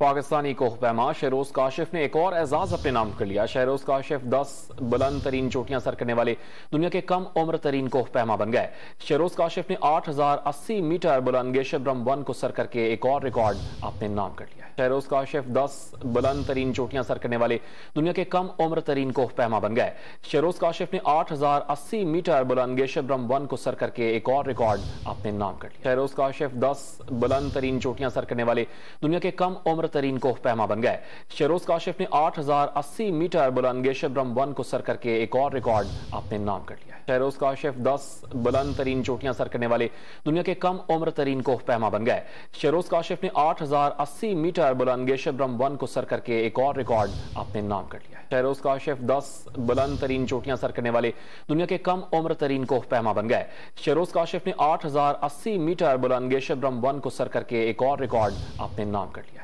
पाकिस्तानी कोहपैमा शहरोज काशिफ ने एक और एजाज अपने नाम कर लिया। शहरोज काशिफ 10 बुलंद तरीन चोटियां सर करने वाले दुनिया के कम उम्र तरीन कोहपैमा बन गए। शहरोज काशिफ ने 8080 मीटर बुलंद गेशब्रम 1 को सर करके एक और रिकॉर्ड अपने नाम कर लिया। शहरोज काशिफ 10 बुलंद तरीन चोटियां सर करने वाले दुनिया के कम उम्र तरीन कोहपैमा बन गए। शहरोज काशिफ ने 8080 मीटर बुलंद गेशब्रम 1 को सर करके एक और रिकॉर्ड अपने नाम कर लिया। शहरोज काशिफ 10 बुलंद तरीन चोटियां सर करने वाले दुनिया के कम उम्र तरीन कोहपैमा बन गए। शहरोज काशिफ ने 8080 मीटर बुलंद गेशब्रम 1 को सर करके एक और रिकॉर्ड अपने नाम कर लिया। शहरोज काशिफ 10 बुलंद तरीन चोटियां सर करने वाले दुनिया के कम उम्र तरीन कोहपैमा बन गए। शहरोज काशिफ ने 8080 मीटर बुलंद गेशब्रम 1 को सर करके एक और रिकॉर्ड अपने नाम कर लिया। शहरोज काशिफ 10 बुलंद तरीन चोटियां सर करने वाले दुनिया के कम उम्र तरीन कोहपैमा बन गए। शहरोज काशिफ ने 8080 मीटर बुलंद गेशब्रम 1 को सर करके एक और रिकॉर्ड अपने नाम कर लिया।